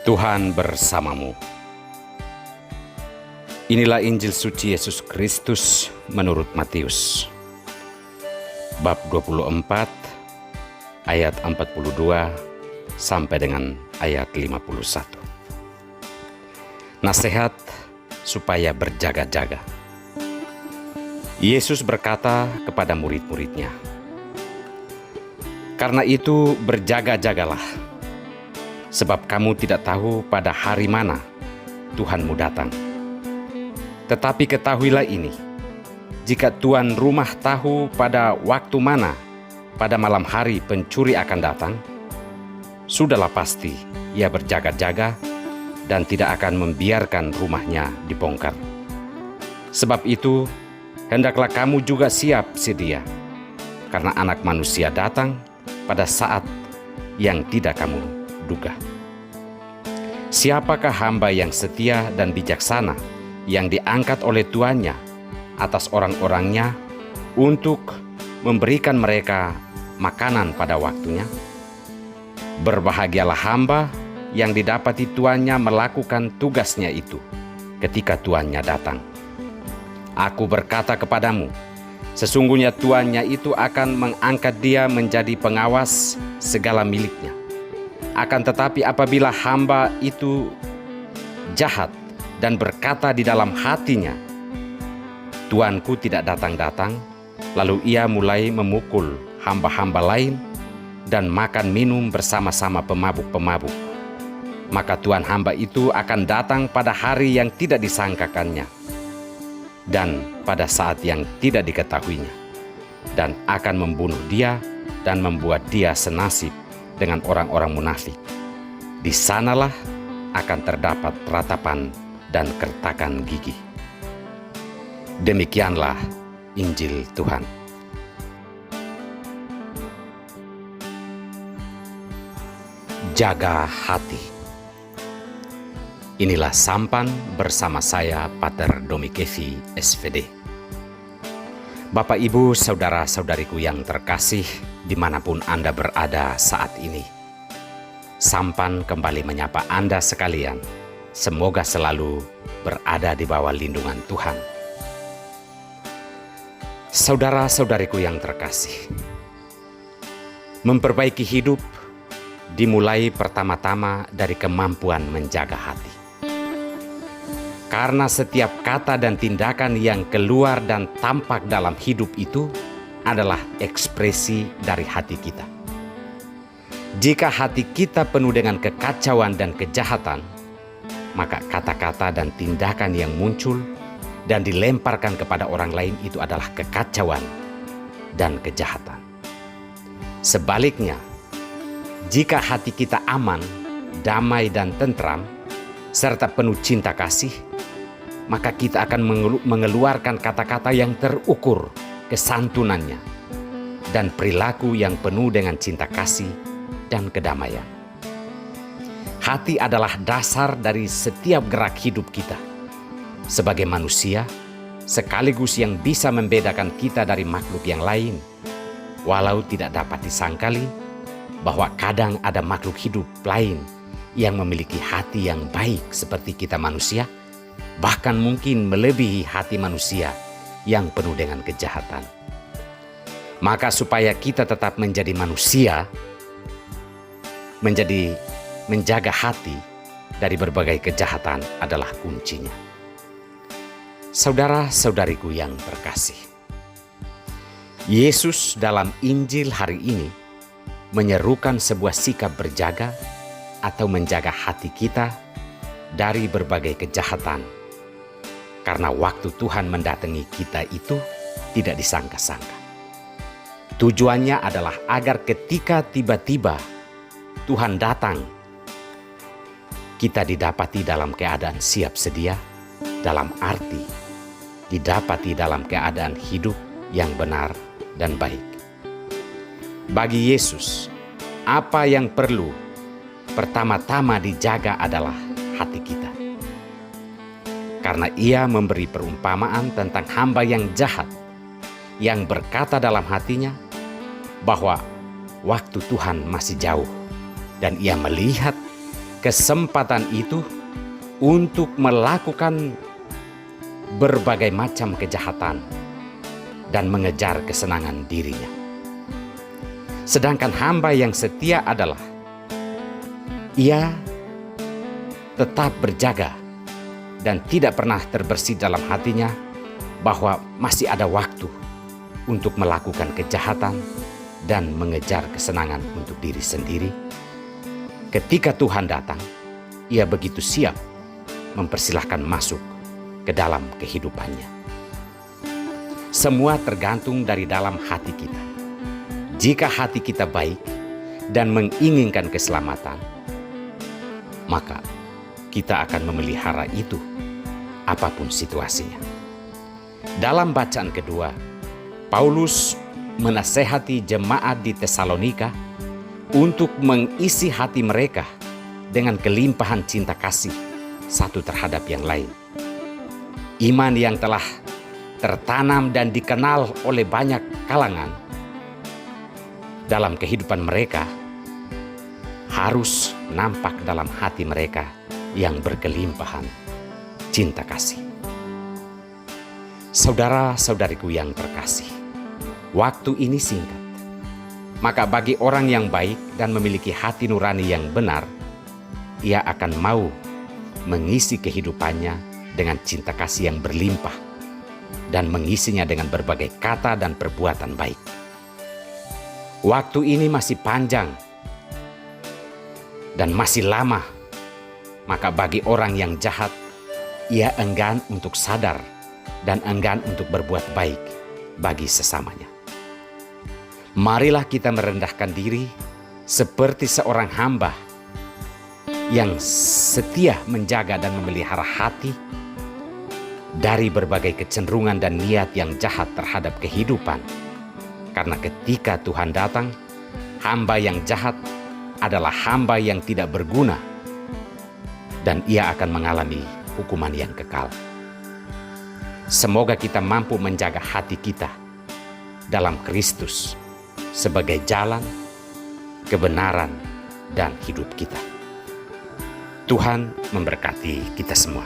Tuhan bersamamu. Inilah Injil suci Yesus Kristus menurut Matius. Bab 24 ayat 42 sampai dengan ayat 51. Nasihat supaya berjaga-jaga. Yesus berkata kepada murid-muridnya, "Karena itu berjaga-jagalah, sebab kamu tidak tahu pada hari mana Tuhanmu datang. Tetapi ketahuilah ini, jika tuan rumah tahu pada waktu mana pada malam hari pencuri akan datang, sudahlah pasti ia berjaga-jaga dan tidak akan membiarkan rumahnya dibongkar. Sebab itu, hendaklah kamu juga siap sedia, karena Anak Manusia datang pada saat yang tidak kamu duga. Siapakah hamba yang setia dan bijaksana yang diangkat oleh tuannya atas orang-orangnya untuk memberikan mereka makanan pada waktunya? Berbahagialah hamba yang didapati tuannya melakukan tugasnya itu ketika tuannya datang. Aku berkata kepadamu, sesungguhnya tuannya itu akan mengangkat dia menjadi pengawas segala miliknya. Akan tetapi apabila hamba itu jahat dan berkata di dalam hatinya, Tuanku tidak datang-datang, lalu ia mulai memukul hamba-hamba lain dan makan minum bersama-sama pemabuk-pemabuk, maka tuan hamba itu akan datang pada hari yang tidak disangkakannya dan pada saat yang tidak diketahuinya, dan akan membunuh dia dan membuat dia senasib dengan orang-orang munafik. Di sanalah akan terdapat ratapan dan kertakan gigi." Demikianlah Injil Tuhan. Jaga hati. Inilah sampan bersama saya, Pater Domikevi, SVD. Bapak, Ibu, saudara-saudariku yang terkasih, dimanapun Anda berada saat ini, sampan kembali menyapa Anda sekalian. Semoga selalu berada di bawah lindungan Tuhan. Saudara-saudariku yang terkasih, memperbaiki hidup dimulai pertama-tama dari kemampuan menjaga hati. Karena setiap kata dan tindakan yang keluar dan tampak dalam hidup itu adalah ekspresi dari hati kita. Jika hati kita penuh dengan kekacauan dan kejahatan, maka kata-kata dan tindakan yang muncul dan dilemparkan kepada orang lain itu adalah kekacauan dan kejahatan. Sebaliknya, jika hati kita aman, damai dan tentram, serta penuh cinta kasih, maka kita akan mengeluarkan kata-kata yang terukur kesantunannya dan perilaku yang penuh dengan cinta kasih dan kedamaian. Hati adalah dasar dari setiap gerak hidup kita sebagai manusia, sekaligus yang bisa membedakan kita dari makhluk yang lain. Walau tidak dapat disangkali bahwa kadang ada makhluk hidup lain yang memiliki hati yang baik seperti kita manusia, bahkan mungkin melebihi hati manusia yang penuh dengan kejahatan. Maka supaya kita tetap menjadi manusia, menjaga hati dari berbagai kejahatan adalah kuncinya. Saudara-saudariku yang terkasih, Yesus dalam Injil hari ini menyerukan sebuah sikap berjaga atau menjaga hati kita dari berbagai kejahatan, karena waktu Tuhan mendatangi kita itu tidak disangka-sangka. Tujuannya adalah agar ketika tiba-tiba Tuhan datang, kita didapati dalam keadaan siap sedia, dalam arti didapati dalam keadaan hidup yang benar dan baik. Bagi Yesus, apa yang perlu pertama-tama dijaga adalah hati kita. Karena Ia memberi perumpamaan tentang hamba yang jahat, yang berkata dalam hatinya bahwa waktu Tuhan masih jauh, dan ia melihat kesempatan itu untuk melakukan berbagai macam kejahatan dan mengejar kesenangan dirinya. Sedangkan hamba yang setia adalah ia tetap berjaga dan tidak pernah terbersih dalam hatinya bahwa masih ada waktu untuk melakukan kejahatan dan mengejar kesenangan untuk diri sendiri. Ketika Tuhan datang, ia begitu siap mempersilahkan masuk ke dalam kehidupannya. Semua tergantung dari dalam hati kita. Jika hati kita baik dan menginginkan keselamatan, maka kita akan memelihara itu apapun situasinya. Dalam bacaan kedua, Paulus menasehati jemaat di Tesalonika untuk mengisi hati mereka dengan kelimpahan cinta kasih satu terhadap yang lain. Iman yang telah tertanam dan dikenal oleh banyak kalangan dalam kehidupan mereka harus nampak dalam hati mereka yang berkelimpahan cinta kasih. Saudara-saudariku yang terkasih, waktu ini singkat. Maka bagi orang yang baik dan memiliki hati nurani yang benar, ia akan mau mengisi kehidupannya dengan cinta kasih yang berlimpah dan mengisinya dengan berbagai kata dan perbuatan baik. Waktu ini masih panjang dan masih lama, maka bagi orang yang jahat, ia enggan untuk sadar dan enggan untuk berbuat baik bagi sesamanya. Marilah kita merendahkan diri seperti seorang hamba yang setia menjaga dan memelihara hati dari berbagai kecenderungan dan niat yang jahat terhadap kehidupan. Karena ketika Tuhan datang, hamba yang jahat adalah hamba yang tidak berguna dan ia akan mengalami hukuman yang kekal. Semoga kita mampu menjaga hati kita dalam Kristus sebagai jalan, kebenaran, dan hidup kita. Tuhan memberkati kita semua.